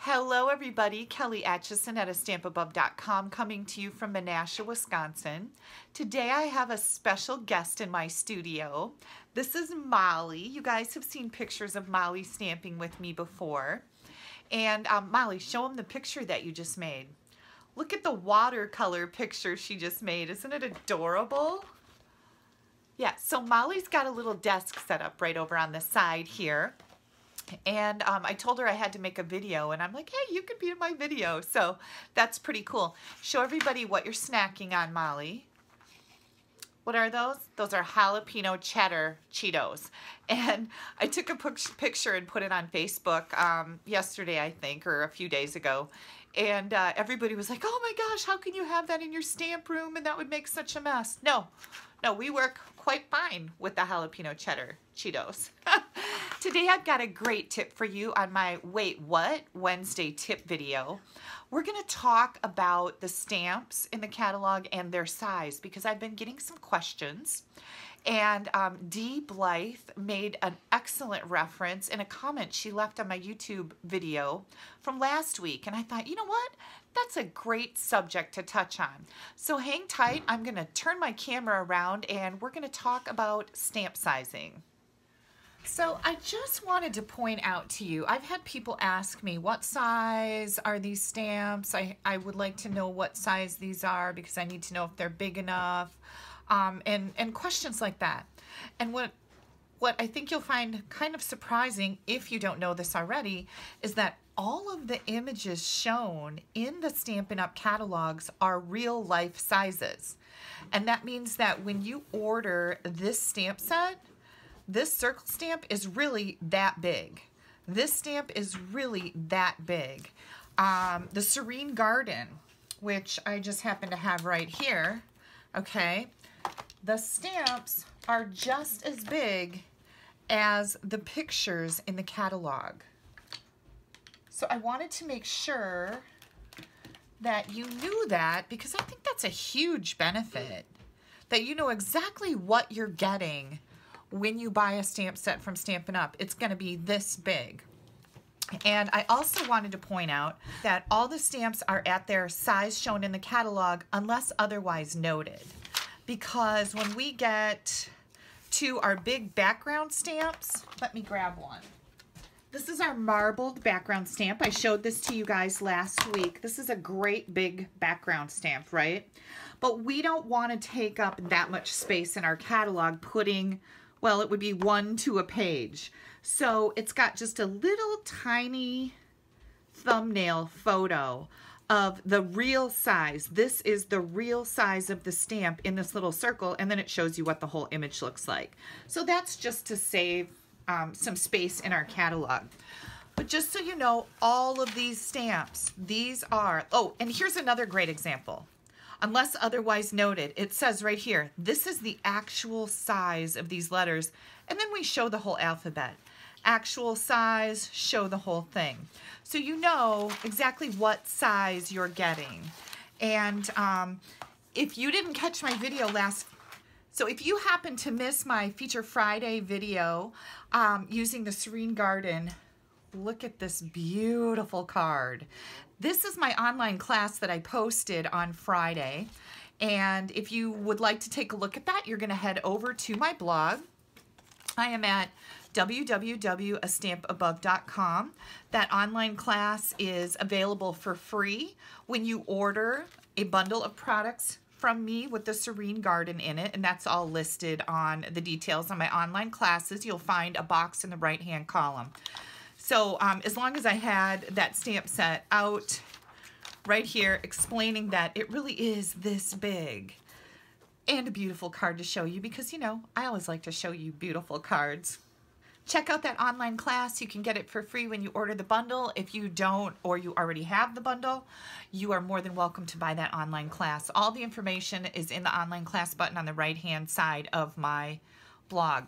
Hello everybody, Kelly Acheson at AStampAbove.com coming to you from Menasha, Wisconsin. Today I have a special guest in my studio. This is Molly. You guys have seen pictures of Molly stamping with me before. And Molly, show them the picture that you just made. Look at the watercolor picture she just made. Isn't it adorable? Yeah, so Molly's got a little desk set up right over on the side here. And I told her I had to make a video, and I'm like, hey, you could be in my video. So that's pretty cool. Show everybody what you're snacking on, Molly. What are those? Those are jalapeno cheddar Cheetos. And I took a picture and put it on Facebook yesterday, I think, or a few days ago. And everybody was like, oh my gosh, how can you have that in your stamp room? And that would make such a mess. No, we work quite fine with the jalapeno cheddar Cheetos. Today I've got a great tip for you on my Wait What Wednesday tip video. We're going to talk about the stamps in the catalog and their size because I've been getting some questions. And Dee Blythe made an excellent reference in a comment she left on my YouTube video from last week. And I thought, you know what? That's a great subject to touch on. So hang tight. I'm going to turn my camera around and we're going to talk about stamp sizing. So I just wanted to point out to you, I've had people ask me, what size are these stamps? I would like to know what size these are because I need to know if they're big enough, and questions like that. And what I think you'll find kind of surprising, if you don't know this already, is that all of the images shown in the Stampin' Up! Catalogs are real life sizes. And that means that when you order this stamp set, this circle stamp is really that big. This stamp is really that big. The Serene Garden, which I just happen to have right here, okay, the stamps are just as big as the pictures in the catalog. So I wanted to make sure that you knew that because I think that's a huge benefit, that you know exactly what you're getting when you buy a stamp set from Stampin' Up. It's going to be this big. And I also wanted to point out that all the stamps are at their size shown in the catalog unless otherwise noted. Because when we get to our big background stamps, let me grab one. This is our marbled background stamp. I showed this to you guys last week. This is a great big background stamp, right? But we don't want to take up that much space in our catalog putting, well, it would be 1 to a page. So it's got just a little tiny thumbnail photo of the real size. This is the real size of the stamp in this little circle, and then it shows you what the whole image looks like. So that's just to save some space in our catalog. But just so you know, all of these stamps, these are, oh, and here's another great example. Unless otherwise noted, it says right here, this is the actual size of these letters, and then we show the whole alphabet. Actual size, show the whole thing. So you know exactly what size you're getting. And if you didn't catch my video so if you happen to miss my Feature Friday video using the Serene Garden, look at this beautiful card. This is my online class that I posted on Friday. And if you would like to take a look at that, you're going to head over to my blog. I am at www.astampabove.com. That online class is available for free when you order a bundle of products from me with the Serene Garden in it, and that's all listed on the details on my online classes. You'll find a box in the right-hand column. So as long as I had that stamp set out right here explaining that it really is this big, and a beautiful card to show you because, you know, I always like to show you beautiful cards. Check out that online class. You can get it for free when you order the bundle. If you don't, or you already have the bundle, you are more than welcome to buy that online class. All the information is in the online class button on the right-hand side of my blog.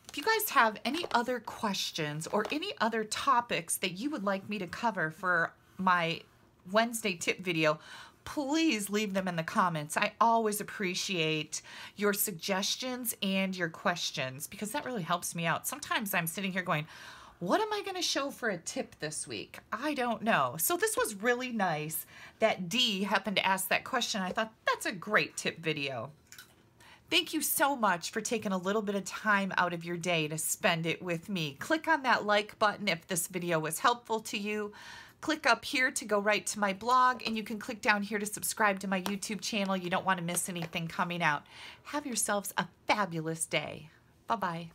If you guys have any other questions or any other topics that you would like me to cover for my Wednesday tip video, please leave them in the comments. I always appreciate your suggestions and your questions because that really helps me out. Sometimes I'm sitting here going, What am I going to show for a tip this week? I don't know. So this was really nice that Dee happened to ask that question. I thought that's a great tip video. Thank you so much for taking a little bit of time out of your day to spend it with me. Click on that like button if this video was helpful to you. Click up here to go right to my blog, and you can click down here to subscribe to my YouTube channel. You don't want to miss anything coming out. Have yourselves a fabulous day. Bye-bye.